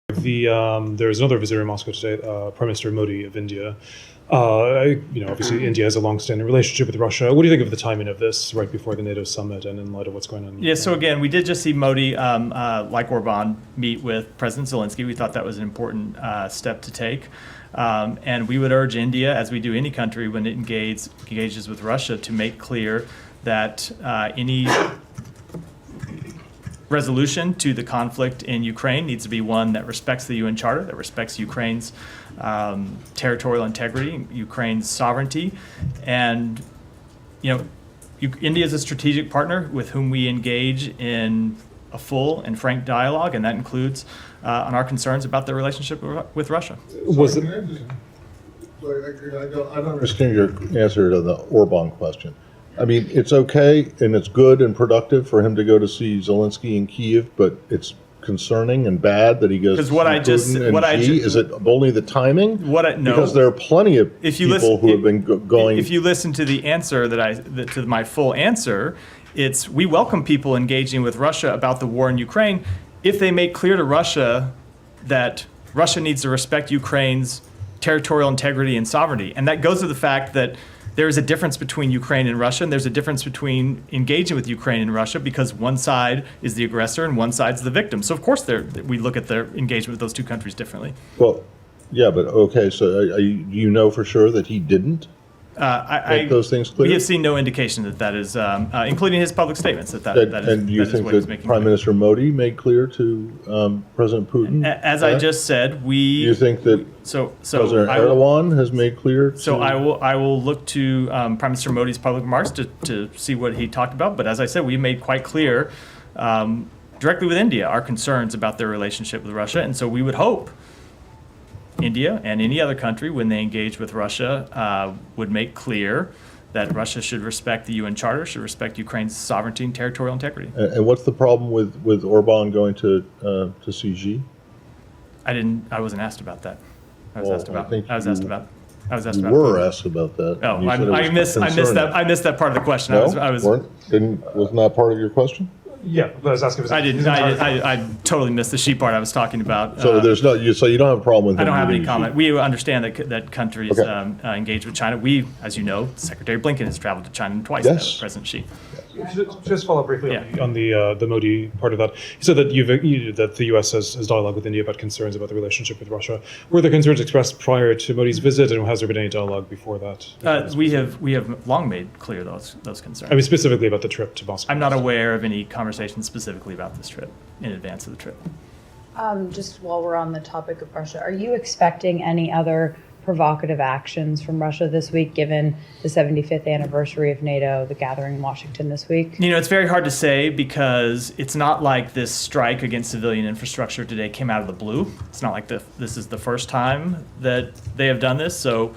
There's another visitor in Moscow today, Prime Minister Modi of India. Obviously India has a long-standing relationship with Russia. What do you think of the timing of this right before the NATO summit and in light of what's going on? Yeah, so again, we did just see Modi, like Orban, meet with President Zelensky. We thought that was an important step to take. And we would urge India, as we do any country when it engages with Russia, to make clear that any resolution to the conflict in Ukraine needs to be one that respects the UN Charter, that respects Ukraine's territorial integrity, Ukraine's sovereignty. And, India is a strategic partner with whom we engage in a full and frank dialogue, and that includes on our concerns about the relationship with Russia. I don't understand your answer to the Orban question. I mean, it's okay and it's good and productive for him to go to see Zelensky in Kyiv, but it's concerning and bad that he goes to see Putin and Xi. Is it only the timing? No. Because there are plenty of people who have been going. If you listen to the answer to my full answer, it's we welcome people engaging with Russia about the war in Ukraine if they make clear to Russia that Russia needs to respect Ukraine's territorial integrity and sovereignty. And that goes to the fact that there is a difference between Ukraine and Russia, and there's a difference between engaging with Ukraine and Russia because one side is the aggressor and one side's the victim. So, of course, we look at their engagement with those two countries differently. Well, yeah, but okay, so you know for sure that he didn't make those things clear? We have seen no indication that is, including his public statements, that is and you think what he's making that Prime Minister Modi made clear to President Putin? As I just said, you think that President Erdogan has made clear? So I will look to Prime Minister Modi's public remarks to see what he talked about. But as I said, we made quite clear directly with India our concerns about their relationship with Russia, and so we would hope India and any other country, when they engage with Russia, would make clear that Russia should respect the UN Charter, should respect Ukraine's sovereignty and territorial integrity. And what's the problem with Orban going to see Xi? I wasn't asked about that. I was asked about. You were asked about that. Oh, I missed that. I missed that part of the question. No, wasn't that part of your question? Yeah, but I was asking. I totally missed the Xi part I was talking about. So so you don't have a problem with. I don't have any comment. We understand that countries engage with China. We, as you know, Secretary Blinken has traveled to China twice now with President Xi. Just follow up briefly on the Modi part of that. You said that that the U.S. has dialogue with India about concerns about the relationship with Russia. Were the concerns expressed prior to Modi's visit, and has there been any dialogue before that? We have long made clear those concerns. I mean, specifically about the trip to Moscow. I'm not aware of any conversations specifically about this trip in advance of the trip. Just while we're on the topic of Russia, are you expecting any other provocative actions from Russia this week, given the 75th anniversary of NATO, the gathering in Washington this week? It's very hard to say because it's not like this strike against civilian infrastructure today came out of the blue. It's not like this is the first time that they have done this. So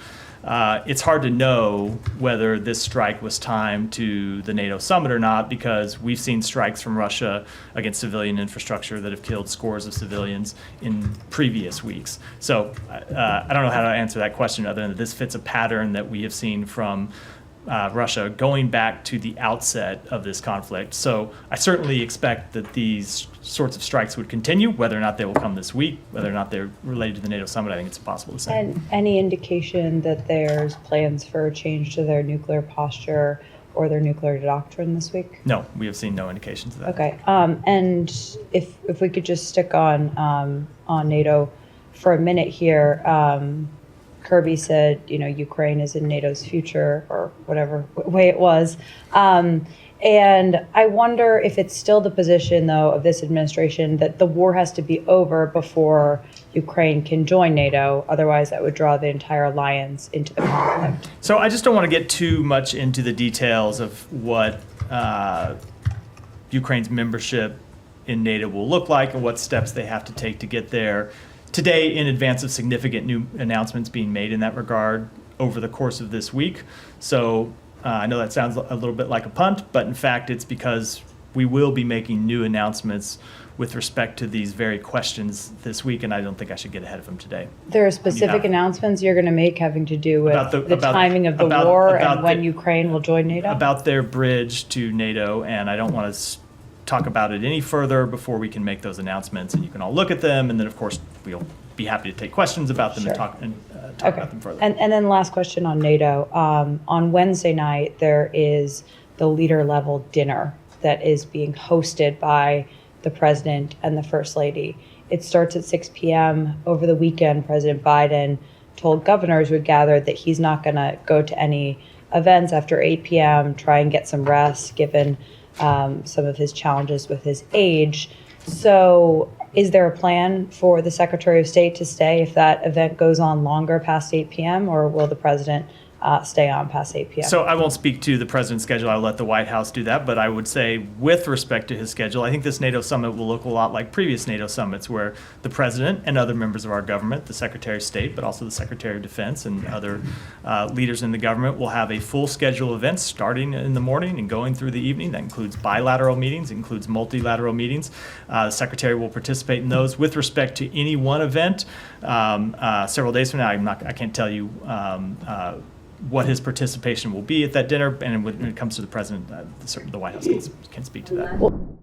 it's hard to know whether this strike was timed to the NATO summit or not, because we've seen strikes from Russia against civilian infrastructure that have killed scores of civilians in previous weeks. So I don't know how to answer that question other than that this fits a pattern that we have seen from Russia going back to the outset of this conflict. So I certainly expect that these sorts of strikes would continue. Whether or not they will come this week, whether or not they're related to the NATO summit, I think it's impossible to say. And any indication that there's plans for a change to their nuclear posture or their nuclear doctrine this week? No, we have seen no indications of that. Okay, and if we could just stick on NATO for a minute here. Kirby said, Ukraine is in NATO's future, or whatever way it was. And I wonder if it's still the position, though, of this administration that the war has to be over before Ukraine can join NATO. Otherwise, that would draw the entire alliance into the conflict. So I just don't want to get too much into the details of what Ukraine's membership in NATO will look like and what steps they have to take to get there today, in advance of significant new announcements being made in that regard over the course of this week. So I know that sounds a little bit like a punt, but in fact it's because we will be making new announcements with respect to these very questions this week, and I don't think I should get ahead of them today. There are specific announcements you're going to make having to do with the timing of the war and when Ukraine will join NATO? About their bridge to NATO, and I don't want to talk about it any further before we can make those announcements, and you can all look at them, and then of course we'll be happy to take questions about them Sure. and talk Okay. about them further. And then last question on NATO. On Wednesday night, there is the leader level dinner that is being hosted by the president and the first lady. It starts at 6 p.m. Over the weekend, President Biden told governors would gather that he's not going to go to any events after 8 p.m., try and get some rest given some of his challenges with his age. So is there a plan for the Secretary of State to stay if that event goes on longer past 8 p.m., or will the president stay on past 8 p.m.? So I won't speak to the president's schedule. I'll let the White House do that. But I would say, with respect to his schedule, I think this NATO summit will look a lot like previous NATO summits, where the president and other members of our government, the Secretary of State, but also the Secretary of Defense and other leaders in the government, will have a full schedule of events starting in the morning and going through the evening. That includes bilateral meetings, includes multilateral meetings. The Secretary will participate in those. With respect to any one event, several days from now, I can't tell you what his participation will be at that dinner, and when it comes to the president, certainly the White House can speak to that. Well,